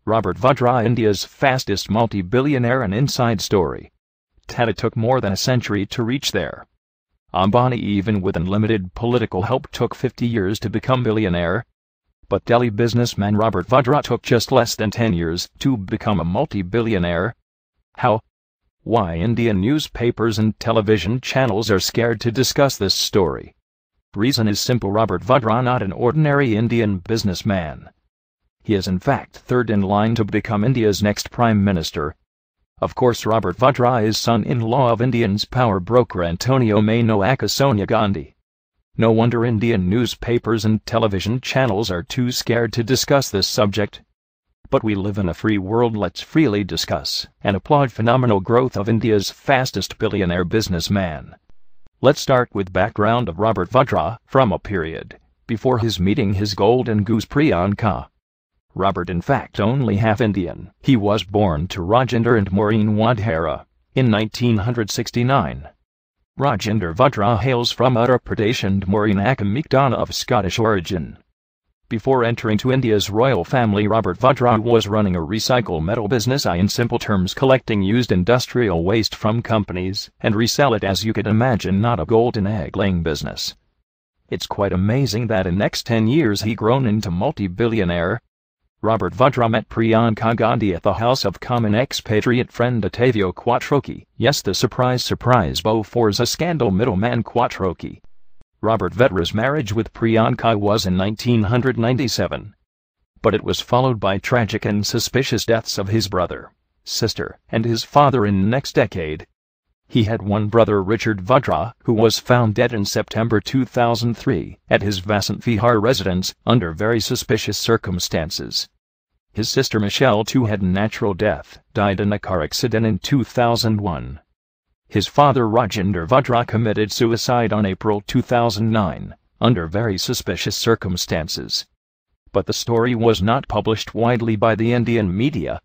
Robert Vadra, India's fastest multi-billionaire. An inside story. It took more than a century to reach there. Ambani, even with unlimited political help, took 50 years to become billionaire. But Delhi businessman Robert Vadra took just less than 10 years to become a multi-billionaire. How? Why Indian newspapers and television channels are scared to discuss this story. Reason is simple: Robert Vadra not an ordinary Indian businessman. He is in fact third in line to become India's next Prime Minister. Of course, Robert Vadra is son-in-law of India's power broker Antonio Mano aka Sonia Gandhi. No wonder Indian newspapers and television channels are too scared to discuss this subject. But we live in a free world. Let's freely discuss and applaud phenomenal growth of India's fastest billionaire businessman. Let's start with background of Robert Vadra from a period before his meeting his golden goose Priyanka. Robert in fact only half Indian. He was born to Rajendra and Maureen Wadhera in 1969. Rajendra Vadra hails from Uttar Pradesh and Maureen aka Mikdana of Scottish origin. Before entering to India's royal family, Robert Vadra was running a recycle metal business, in simple terms collecting used industrial waste from companies and resell it. As you could imagine, not a golden egg-laying business. It's quite amazing that in next 10 years he grown into multi-billionaire. Robert Vadra met Priyanka Gandhi at the house of common expatriate friend Ottavio Quattrocchi. Yes, the surprise Boforza scandal middleman Quattrocchi. Robert Vadra's marriage with Priyanka was in 1997. But it was followed by tragic and suspicious deaths of his brother, sister, and his father in the next decade. He had one brother, Richard Vadra, who was found dead in September 2003 at his Vasant Vihar residence under very suspicious circumstances. His sister Michelle too had a natural death, died in a car accident in 2001. His father Rajendra Vadra committed suicide on April 2009, under very suspicious circumstances. But the story was not published widely by the Indian media.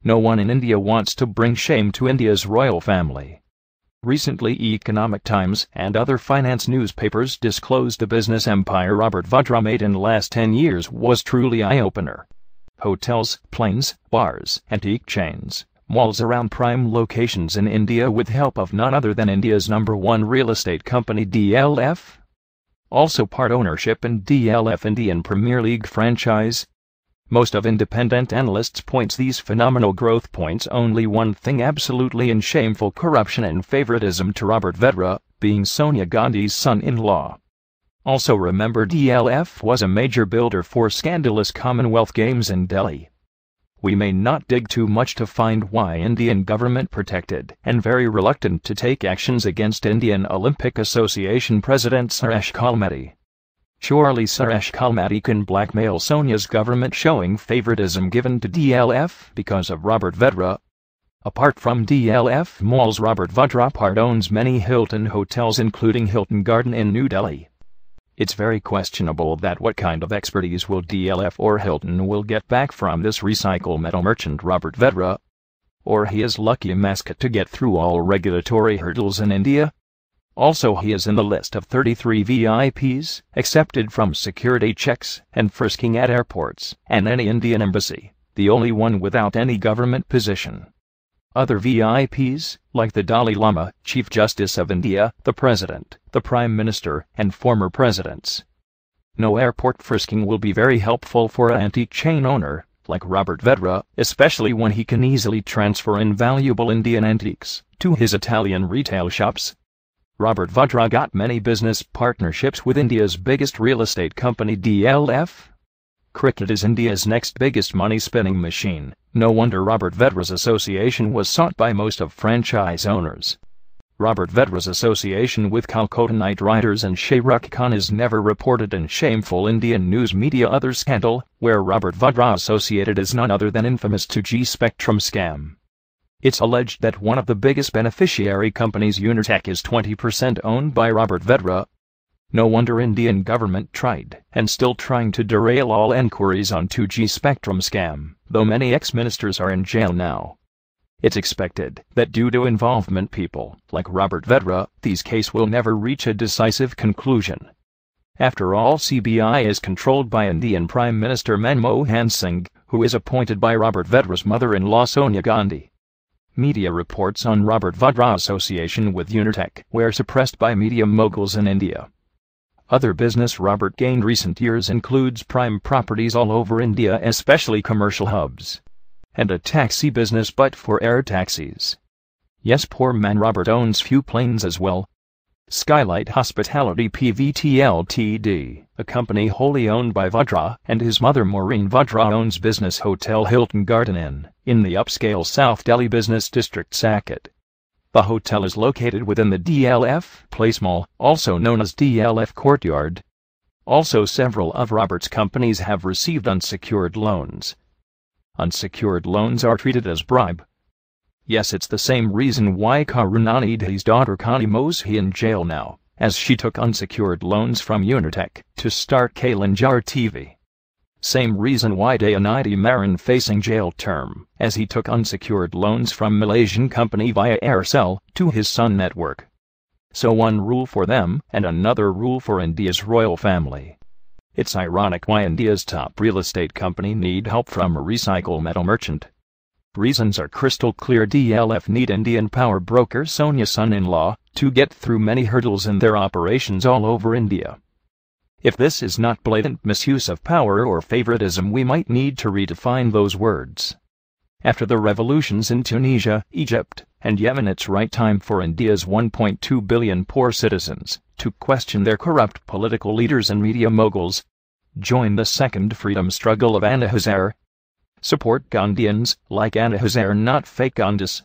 No one in India wants to bring shame to India's royal family. Recently, Economic Times and other finance newspapers disclosed the business empire Robert Vadra made in the last 10 years was truly eye-opener. Hotels, planes, bars, antique chains, malls around prime locations in India with help of none other than India's #1 real estate company DLF. Also part ownership in DLF Indian Premier League franchise. Most of independent analysts points these phenomenal growth points only one thing: absolutely and shameful corruption and favoritism to Robert Vadra, being Sonia Gandhi's son-in-law. Also remember, DLF was a major builder for scandalous Commonwealth Games in Delhi. We may not dig too much to find why Indian government protected and very reluctant to take actions against Indian Olympic Association President Suresh Kalmati. Surely Suresh Kalmati can blackmail Sonia's government, showing favoritism given to DLF because of Robert Vadra. Apart from DLF malls, Robert Vadra part owns many Hilton hotels including Hilton Garden in New Delhi. It's very questionable that what kind of expertise will DLF or Hilton will get back from this recycle metal merchant Robert Vadra? Or he is lucky mascot to get through all regulatory hurdles in India? Also, he is in the list of 33 VIPs accepted from security checks and frisking at airports and any Indian embassy, the only one without any government position. Other VIPs, like the Dalai Lama, Chief Justice of India, the President, the Prime Minister, and former presidents. No airport frisking will be very helpful for an antique chain owner like Robert Vadra, especially when he can easily transfer invaluable Indian antiques to his Italian retail shops. Robert Vadra got many business partnerships with India's biggest real estate company DLF. Cricket is India's next biggest money-spinning machine. No wonder Robert Vadra's association was sought by most of franchise owners. Robert Vadra's association with Calcutta Knight Riders and Shah Rukh Khan is never reported in shameful Indian news media. Other scandal, where Robert Vadra associated, is none other than infamous 2G Spectrum scam. It's alleged that one of the biggest beneficiary companies, Unitech, is 20% owned by Robert Vadra. No wonder Indian government tried and still trying to derail all enquiries on 2G Spectrum scam, though many ex-ministers are in jail now. It's expected that due to involvement people like Robert Vadra, these case will never reach a decisive conclusion. After all, CBI is controlled by Indian Prime Minister Manmohan Singh, who is appointed by Robert Vadra's mother-in-law Sonia Gandhi. Media reports on Robert Vadra's association with Unitech were suppressed by media moguls in India. Other business Robert gained recent years includes prime properties all over India, especially commercial hubs, and a taxi business but for air taxis. Yes, poor man Robert owns few planes as well. Skylight Hospitality Pvt Ltd, a company wholly owned by Vadra, and his mother Maureen Vadra owns business hotel Hilton Garden Inn, in the upscale South Delhi business district Saket. The hotel is located within the DLF Place Mall, also known as DLF Courtyard. Also, several of Robert's companies have received unsecured loans. Unsecured loans are treated as bribe. Yes, it's the same reason why Karunanidhi's daughter Connie Moshi in jail now, as she took unsecured loans from Unitech to start Kalinjar TV. Same reason why Dayanidhi Maran facing jail term, as he took unsecured loans from Malaysian company via Aircel to his Sun network. So one rule for them and another rule for India's royal family. It's ironic why India's top real estate company need help from a recycle metal merchant. Reasons are crystal clear. DLF need Indian power broker Sonia's son-in-law to get through many hurdles in their operations all over India. If this is not blatant misuse of power or favoritism, we might need to redefine those words. After the revolutions in Tunisia, Egypt, and Yemen, it's right time for India's 1.2 billion poor citizens to question their corrupt political leaders and media moguls. Join the second freedom struggle of Anna Hazare. Support Gandhians like Anna Hazare, not fake Gandhis.